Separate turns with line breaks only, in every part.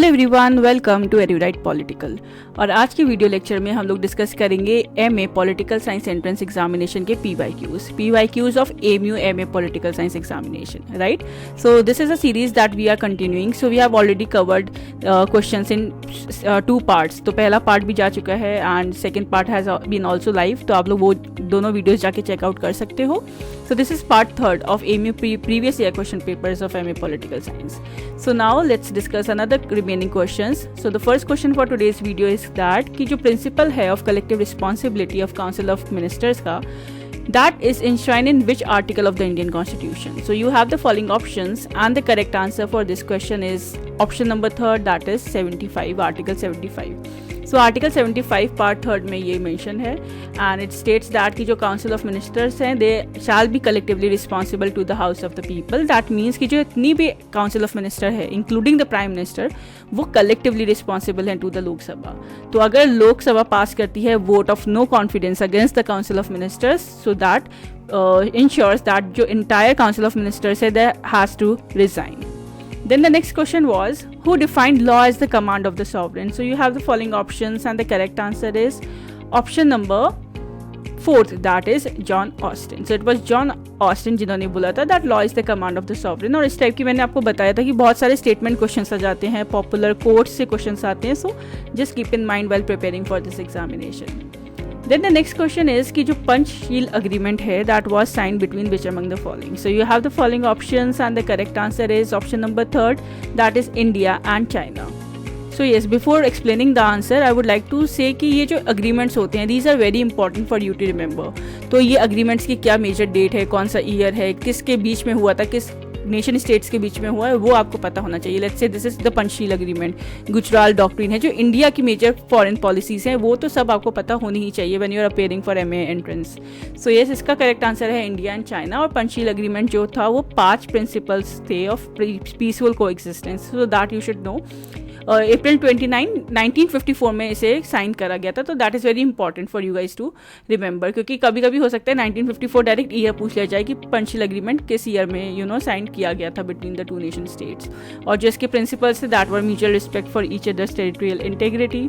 Hello everyone, welcome to एरुराइट political. और आज के वीडियो लेक्चर में हम लोग डिस्कस करेंगे MA political science entrance examination के PYQs of MU MA political science examination, right. So this is a series that we are continuing. So we have already covered questions in 2 parts. तो पहला part भी जा चुका है and second part has been also live, तो आप लोग वो दोनों वीडियोज जाके चेकआउट कर सकते हो। So this is part 3rd of AMU previous year question papers of MA Political Science. So now let's discuss another remaining questions. So the first question for today's video is that कि जो principle है of collective responsibility of Council of Ministers का, that is enshrined in which article of the Indian Constitution? So you have the following options and the correct answer for this question is option number 3rd, that is 75, article 75. So article 75 part 3rd में ये mention है and it states that कि जो council of ministers हैं they shall be collectively responsible to the house of the people. That means कि जो इतनी भी council of minister है including the prime minister वो collectively responsible हैं to the लोक सभा। तो अगर लोक सभा पास करती है vote of no confidence against the council of ministers, so that ensures that जो entire council of ministers है they has to resign. Then the next question was, who defined law as the command of the sovereign? So you have the following options and the correct answer is option number 4th, that is John Austin. So it was John Austin जिन्होंने बोला था that law is the command of the sovereign। और इस type की मैंने आपको बताया था कि बहुत सारे स्टेटमेंट क्वेश्चंस आ जाते हैं, पॉपुलर कोट्स से क्वेश्चंस आते हैं, so just keep in mind while preparing for this examination. Then the next question is कि जो पंचशील agreement है that was signed between which among the following? So you have the following options and the correct answer is option number 3rd, that is India and China. So yes, before explaining the answer, I would like to say कि ये जो agreements होते हैं these are very important for you to remember. तो ये agreements की क्या major date है, कौन सा year है, किसके बीच में हुआ था, किस नेशन स्टेट्स के बीच में हुआ है, वो आपको पता होना चाहिए। Let's say this is the Panchsheel agreement, Gujral doctrine है, जो इंडिया की मेजर फॉरेन पॉलिसीज हैं वो तो सब आपको पता होनी ही चाहिए when you are appearing for MA entrance. So yes, इसका करेक्ट आंसर है इंडिया एंड चाइना। और पंचशील एग्रीमेंट जो था वो 5 प्रिंसिपल्स थे of peaceful coexistence, so that you should know. April 29, 1954 में इसे साइन करा गया था, तो that is very important for you guys to remember, क्योंकि कभी कभी हो सकता है 1954 डायरेक्ट ईयर पूछ लिया जाए कि पंचशील एग्रीमेंट किस ईयर में साइन किया गया था बिटवीन द 2 नेशन स्टेट्स। और जो इसके प्रिंसिपल्स थे that were mutual respect for each others territorial integrity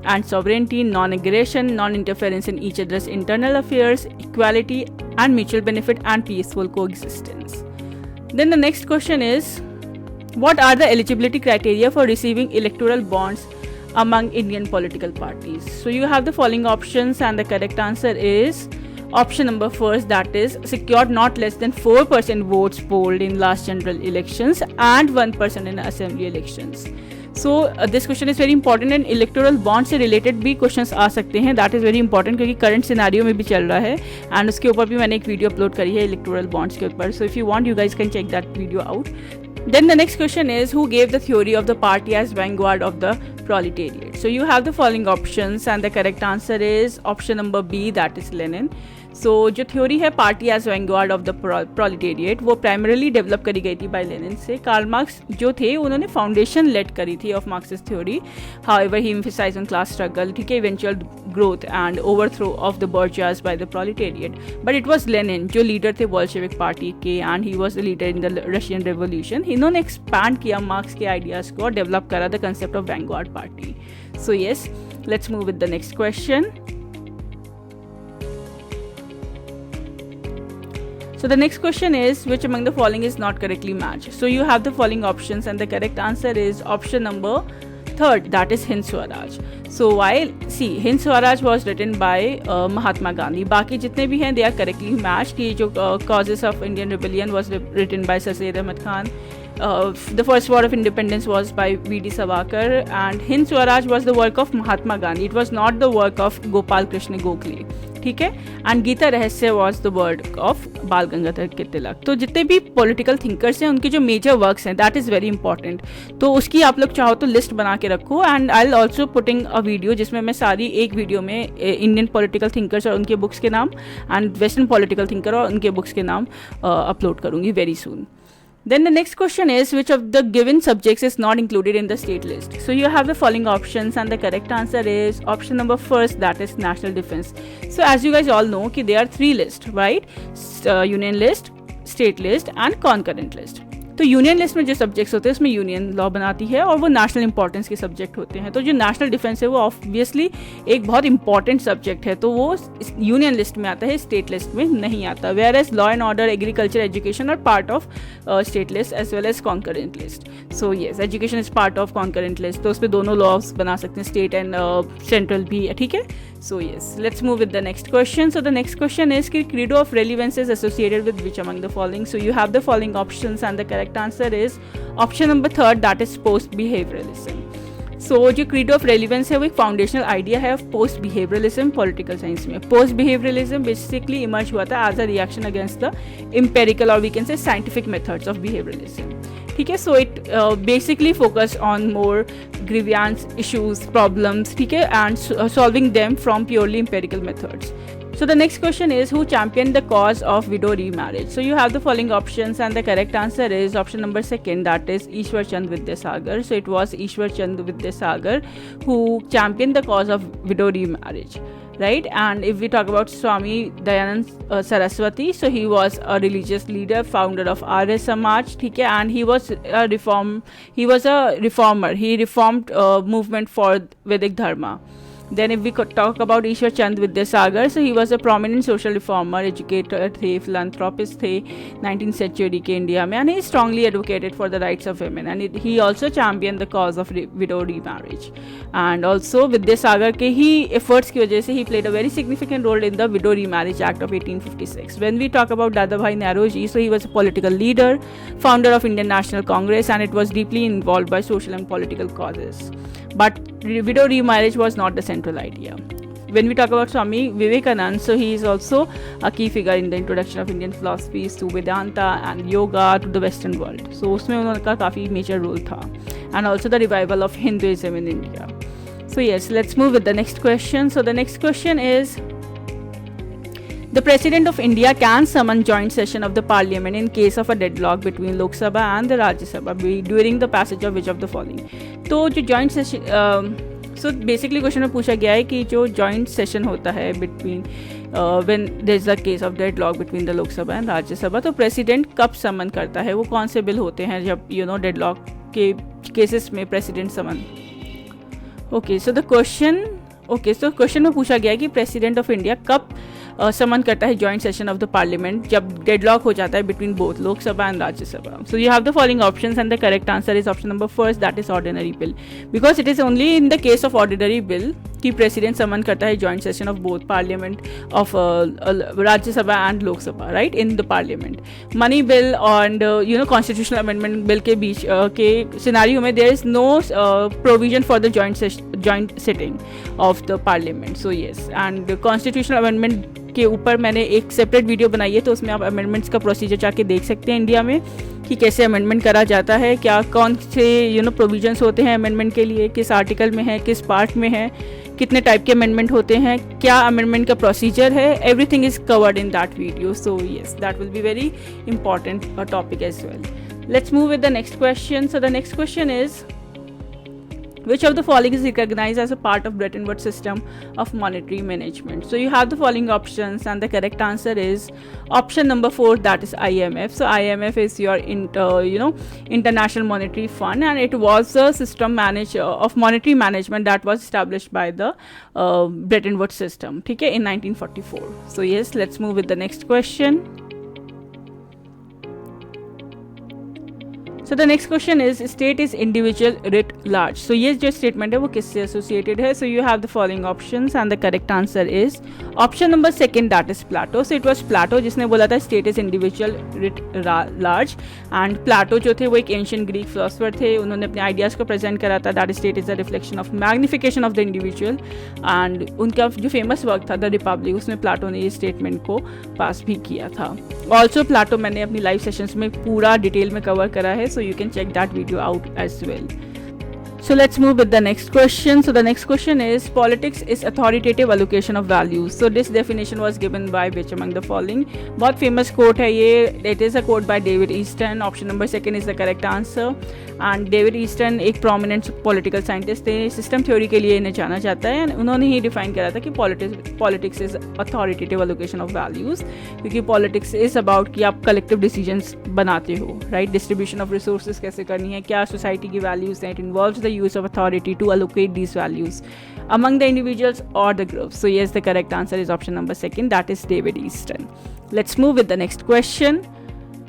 and sovereignty, non aggression, non interference in each others internal affairs, equality and mutual benefit and peaceful coexistence. Then the next question is, what are the eligibility criteria for receiving electoral bonds among Indian political parties? So you have the following options and the correct answer is option number 1st, that is secured not less than 4% votes polled in last general elections and 1% in assembly elections. So this question is very important and electoral bond से related भी questions आ सकते हैं, that is very important क्योंकि current scenario में भी चल रहा है and उसके ऊपर भी मैंने एक वीडियो अपलोड करी है electoral bonds के ऊपर, so if you want you guys can check that video out. Then the next question is, who gave the theory of the party as vanguard of the proletariat? So you have the following options and the correct answer is option number B, that is Lenin. So जो theory है party as vanguard of the proletariat वो primarily develop करी गई थी by Lenin से। Karl Marx जो थे उन्होंने फाउंडेशन लेड करी थी of Marxist theory, however he emphasised on class struggle, ठीक है, eventual growth and overthrow of the bourgeoisie by the proletariat. But it was Lenin जो लीडर थे बोल्शेविक पार्टी के and he was the leader in the Russian revolution. इन्होंने expand किया Marx के ideas को और डेवलप करा the concept of vanguard party. So yes, let's move with the next question. So the next question is, which among the following is not correctly matched? So you have the following options and the correct answer is option number 3rd, that is Hind Swaraj. So while Hind Swaraj was written by Mahatma Gandhi, बाकी जितने भी हैं they are correctly matched। ये जो causes of Indian rebellion was written by Sir Syed Ahmad Khan. The first war of independence was by V.D. Savarkar and Hind Swaraj was the work of Mahatma Gandhi. It was not the work of Gopal Krishna Gokhale, ठीक है। And Gita रहस्य was the work of बाल गंगाधर तिलक। तो जितने भी political thinkers हैं उनके जो मेजर वर्क्स हैं दैट इज़ वेरी इंपॉर्टेंट, तो उसकी आप लोग चाहो तो लिस्ट बना के रखो and I will also putting a video जिसमें मैं सारी एक वीडियो में इंडियन पॉलिटिकल थिंकर्स और उनके बुक्स के नाम एंड वेस्टर्न पॉलिटिकल थिंकर और उनके बुक्स के नाम अपलोड करूँगी very soon. Then the next question is, which of the given subjects is not included in the state list? So you have the following options and the correct answer is option number 1st, that is national defense. So as you guys all know कि there are 3 lists, right? Union list, state list and concurrent list. तो union list में जो subjects होते हैं उसमें union law बनाती है और वो नेशनल इंपॉर्टेंस के सब्जेक्ट होते हैं। तो जो नेशनल डिफेंस है वो ऑब्वियसली एक बहुत इंपॉर्टेंट सब्जेक्ट है, तो वो यूनियन लिस्ट में आता है, स्टेट लिस्ट में नहीं आता। Whereas law and order, agriculture, education are part of state list as well as concurrent list. So yes, education is part of concurrent list, तो उस पर दोनों लॉज बना सकते हैं, स्टेट एंड सेंट्रल भी, ठीक है। So yes, let's move with the next question. So the next question is कि credo of relevance is associated with which among the following? So you have the following options and the correct answer is option number 3, that is post behavioralism. So जो credo of relevance है वो एक foundational idea है post behaviouralism political science में। Post behaviouralism basically emerge हुआ था as a reaction against the empirical और we can say scientific methods of behaviouralism, ठीक है। So it basically focus on more grievances issues, problems, ठीक है, and solving them from purely empirical methods. So the next question is who championed the cause of widow remarriage? So you have the following options and the correct answer is option number 2, that is Ishwar Chand Vidyasagar. So it was Ishwar Chand Vidyasagar who championed the cause of widow remarriage, right? And if we talk about Swami Dayanand Saraswati, so he was a religious leader, founder of Arya Samaj, ठीक है, and he was a reformer. He reformed movement for Vedic dharma. Then if we could talk about Ishwar Chand Vidyasagar, so he was a prominent social reformer, educator थे, philanthropist थे 19th century के India में, and he strongly advocated for the rights of women, and he also championed the cause of widow remarriage. And also Vidyasagar के ही efforts की वजह से he played a very significant role in the Widow Remarriage Act of 1856. When we talk about Dadabhai Naoroji, so he was a political leader, founder of Indian National Congress, and it was deeply involved by social and political causes. But widow remarriage was not the central idea. When we talk about Swami Vivekanand, so he is also a key figure in the introduction of Indian philosophies to Vedanta and yoga to the Western world. So उसमें उनका काफ़ी major role था, and also the revival of Hinduism in India. So yes, let's move with the next question. So the next question is the President of India can summon joint session of the Parliament in case of a deadlock between Lok Sabha and the Rajya Sabha during the passage of which of the following? तो जो joint session, so basically question में पूछा गया है कि जो joint session होता है between when there is a case of deadlock between the Lok Sabha and Rajya Sabha, तो President कब summon करता है, वो कौन से बिल होते हैं जब deadlock के cases में President summon? Okay, so the question, so question में पूछा गया है कि President of India कब समन करता है joint session of the parliament जब डेडलॉक हो जाता है between both Lok Sabha and Rajya Sabha. So you have the following options and the correct answer is option number 1, that is ordinary bill, because it is only in the case of ordinary bill कि president समन करता है joint session of both parliament of Rajya Sabha and Lok Sabha, right, in the parliament. Money bill and constitutional amendment bill के बीच के scenario में there is no provision for the joint sitting of the parliament. So yes, and constitutional amendment के ऊपर मैंने एक separate video बनाई है, तो उसमें आप अमेंडमेंट्स का प्रोसीजर जाके देख सकते हैं इंडिया में कि कैसे अमेंडमेंट करा जाता है, क्या कौन से प्रोविजंस होते हैं अमेंडमेंट के लिए, किस आर्टिकल में है, किस पार्ट में है, कितने टाइप के अमेंडमेंट होते हैं, क्या अमेंडमेंट का प्रोसीजर है, everything is covered in that video. So yes, that will be very important topic as well. Let's move with the next question. So the next question is which of the following is recognized as a part of Bretton Woods system of monetary management? So you have the following options and the correct answer is option number 4, that is IMF. So IMF is your International Monetary Fund, and it was a system of monetary management that was established by the Bretton Woods system, okay, in 1944. So yes, let's move with the next question. So the next question is state is individual writ large. So ये जो statement है वो किससे associated है? So you have the following options and the correct answer is option number 2, that is Plato. So it was Plato जिसने बोला था state is individual writ large, and Plato जो थे वो एक ancient Greek philosopher थे, उन्होंने अपने ideas को present करा था that state is a reflection of magnification of the individual, and उनका जो famous work था The Republic, उसमें Plato ने ये statement को पास भी किया था। Also Plato मैंने अपनी live sessions में पूरा डिटेल में कवर करा है, so you can check that video out as well. So let's move with the next question. So the next question is, politics is authoritative allocation of values. So this definition was given by which among the following? बहुत famous quote है ये. It is a quote by David Easton. Option number 2 is the correct answer. And David Easton एक prominent political scientist थे. System theory के लिए इन्हें जाना जाता है. उन्होंने ही define करा था कि politics is authoritative allocation of values. क्योंकि politics is about कि आप collective decisions बनाते हो, right? Distribution of resources कैसे करनी है, क्या society की values हैं. It involves the use of authority to allocate these values among the individuals or the groups. So yes, the correct answer is option number 2, that is David Easton. Let's move with the next question.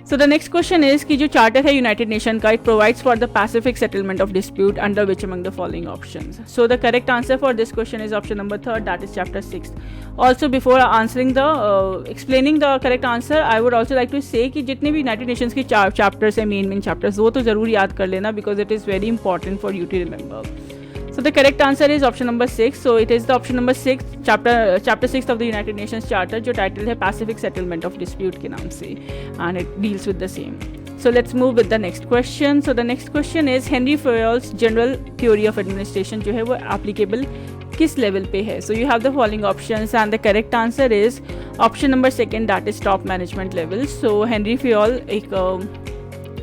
So the next question is कि जो charter है United Nations का, it provides for the pacific settlement of dispute under which among the following options? So the correct answer for this question is option number 3, that is chapter 6. Also before answering the explaining the correct answer, I would also like to say कि जितने भी United Nations की chapters है, main chapters, वो तो ज़रूर याद कर लेना because it is very important for you to remember. So the correct answer is option number 6. So it is the option number 6, chapter 6 of the United Nations Charter, जो title है Pacific Settlement of Dispute के नाम से, and it deals with the same. So let's move with the next question. So the next question is, Henry Fayol's general theory of administration जो है वो applicable किस level पे है? So you have the following options and the correct answer is option number 2, that is top management level. So Henry Fayol एक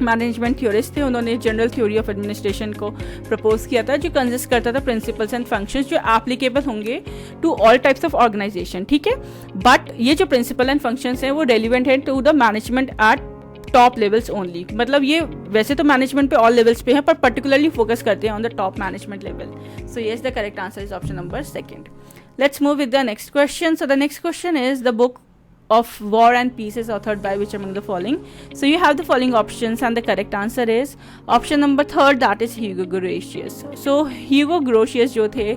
management theorist थे. उन्होंने general theory of administration को प्रपोज किया था जो कंसिस्ट करता था प्रिंसिपल्स एंड फंक्शंस जो एप्लीकेबल होंगे to all types of organization, ठीक है. बट ये जो प्रिंसिपल एंड फंक्शंस हैं वो रेलिवेंट है to the management at top levels only. मतलब ये वैसे तो मैनेजमेंट पे ऑल लेवल्स पे है पर पर्टिकुलरली फोकस करते हैं on the top management level. So yes, the correct answer is option number 2. Let's move with the next question. So the next question is, the book of War and Peace is authored by which among the following? So you have the following options and the correct answer is option number 3, that is Hugo Grotius. So Hugo Grotius जो थे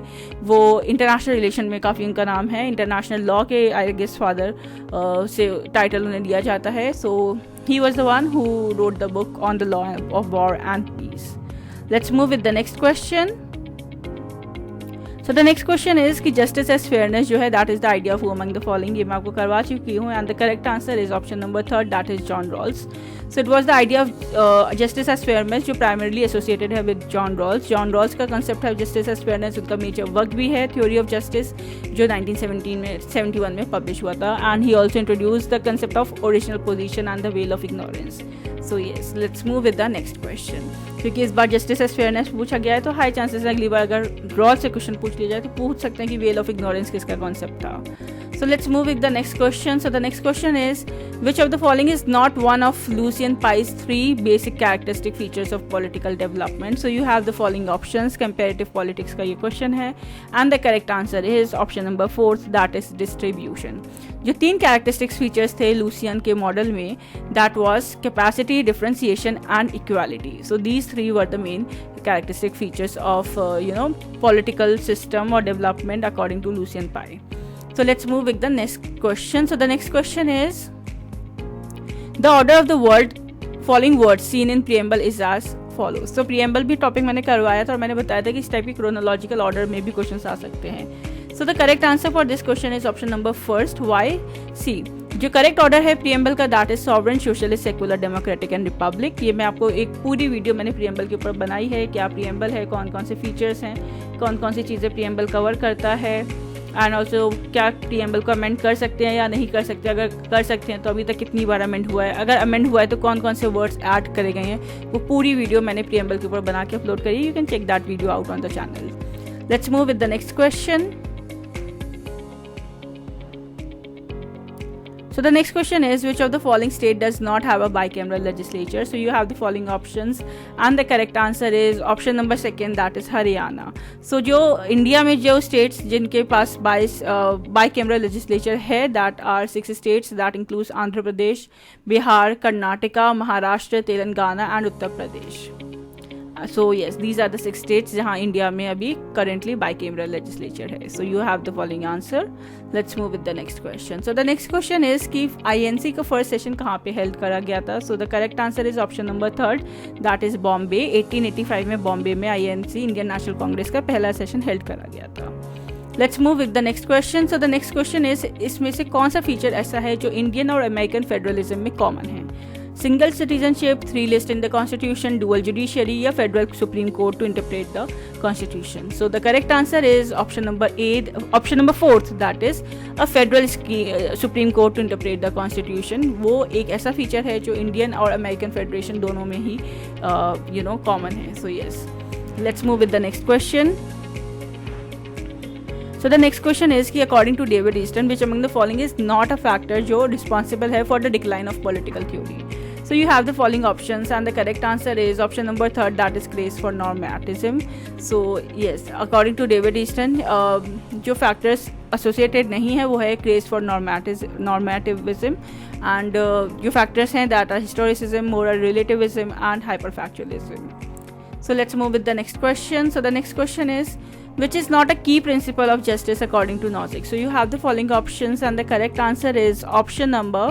वो international relation में काफ़ी उनका नाम है. International law के I guess father से टाइटल उन्हें दिया जाता है. So he was the one who wrote the book on the law of war and peace. Let's move with the next question. So the next question is कि justice as fairness जो है that is the idea of who among the following? ये मैं आपको करवा चुकी हूँ and the correct answer is option number 3, that is John Rawls. So it was the idea of justice as fairness जो primarily associated है with John Rawls. John Rawls का concept है justice as fairness, उनका major work भी है theory of justice जो 1971 में publish हुआ था, and he also introduced the concept of original position and the veil of ignorance. So yes, let's move with the next question. क्योंकि इस बार justice as fairness पूछा गया है तो हाई चांसेस है अगली बार अगर रॉल से क्वेश्चन पूछ लिया जाए तो पूछ सकते हैं कि वेल ऑफ इग्नोरेंस किसका कॉन्सेप्ट था. So let's move with the next question. So the next question is, which of the following is not one of Lucian Pye's 3 basic characteristic features of political development? So you have the following options. Comparative politics का ये question है and the correct answer is option number 4, that is distribution. जो 3 characteristic features थे Lucien के model में, that was capacity, differentiation and equality. So these 3 were the main characteristic features of political system or development according to Lucian Pye. So let's move with the next question. So the next question is, the order of the following words seen in preamble is as follows. So preamble भी topic मैंने करवाया था और मैंने बताया था कि इस टाइप की chronological order में भी क्वेश्चन आ सकते हैं. So the correct answer for this question is option number 1. Why? See, जो करेक्ट ऑर्डर है प्रियम्बल का that is sovereign, socialist, secular, democratic and Republic. ये मैं आपको एक पूरी वीडियो मैंने प्रियम्बल के ऊपर बनाई है. क्या प्रियम्बल है, कौन कौन से फीचर्स हैं, कौन कौन सी चीज़ें प्रियम्बल कवर करता है, एंड ऑल्सो क्या प्रियम्बल को अमेंड कर सकते हैं या नहीं कर सकते, अगर कर सकते हैं तो अभी तक कितनी बार अमेंड हुआ है, अगर अमेंड हुआ है तो कौन कौन से वर्ड्स ऐड करे गए हैं. वो पूरी वीडियो मैंने प्रियम्बल के ऊपर बना के अपलोड करी. You can check that video out on the channel. Let's move with the next question. So the next question is, which of the following state does not have a bicameral legislature? So you have the following options and the correct answer is option number 2, that is Haryana. So जो India में जो states जिनके पास bicameral legislature है, that are 6 states, that includes Andhra Pradesh, Bihar, Karnataka, Maharashtra, Telangana and Uttar Pradesh. So yes, these are the 6 states जहाँ India में अभी currently bicameral legislature है. So you have the following answer. Let's move with the next question. So the next question is कि INC का first session कहाँ पे held करा गया था? So the correct answer is option number 3, that is Bombay. 1885 में बॉम्बे में INC Indian national Congress का पहला सेशन हेल्ड करा गया था. Let's move with the next question. So the next question is, इसमें से कौन सा फीचर ऐसा है जो इंडियन और अमेरिकन फेडरलिज्म में कॉमन है? Single citizenship, 3 list in the constitution, dual judiciary या federal supreme court to interpret the constitution. So the correct answer is option number 4, that is a federal supreme court to interpret the constitution. वो एक ऐसा feature है जो Indian और American federation दोनों में ही common है. So yes, let's move with the next question. So the next question is कि according to David Easton, which among the following is not a factor जो responsible है for the decline of political theory. So you have the following options and the correct answer is option number 3, that is craze for normatism. So yes, according to David Easton, जो factors associated नहीं है वो है craze for normativism and जो factors हैं that are historicism, moral relativism and hyperfactualism. So let's move with the next question. So the next question is which is not a key principle of justice according to Nozick. So you have the following options and the correct answer is option number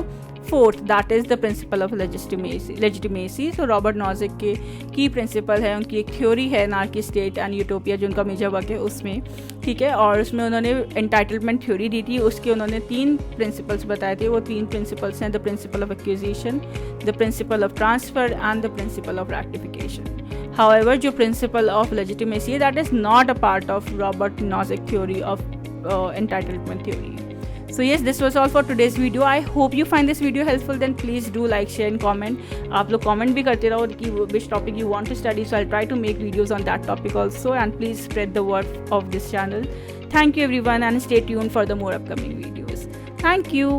4, that is the principle of legitimacy. So Robert Nozick के की principal है, उनकी एक theory है नार्की state and utopia जो उनका major work है उसमें, ठीक है. और उसमें उन्होंने एंटाइटलमेंट थ्योरी दी थी. उसके उन्होंने 3 प्रिंसिपल्स बताए थे. वो 3 प्रिंसिपल्स हैं the principle of acquisition, the principle of transfer and the principle of rectification. However, जो principle of legitimacy है that is not a part of Robert Nozick theory of entitlement theory. So yes, this was all for today's video. I hope you find this video helpful. Then please do like, share and comment. आप लोग comment भी करते रहो कि which topic you want to study. So I'll try to make videos on that topic also. And please spread the word of this channel. Thank you everyone and stay tuned for the more upcoming videos. Thank you.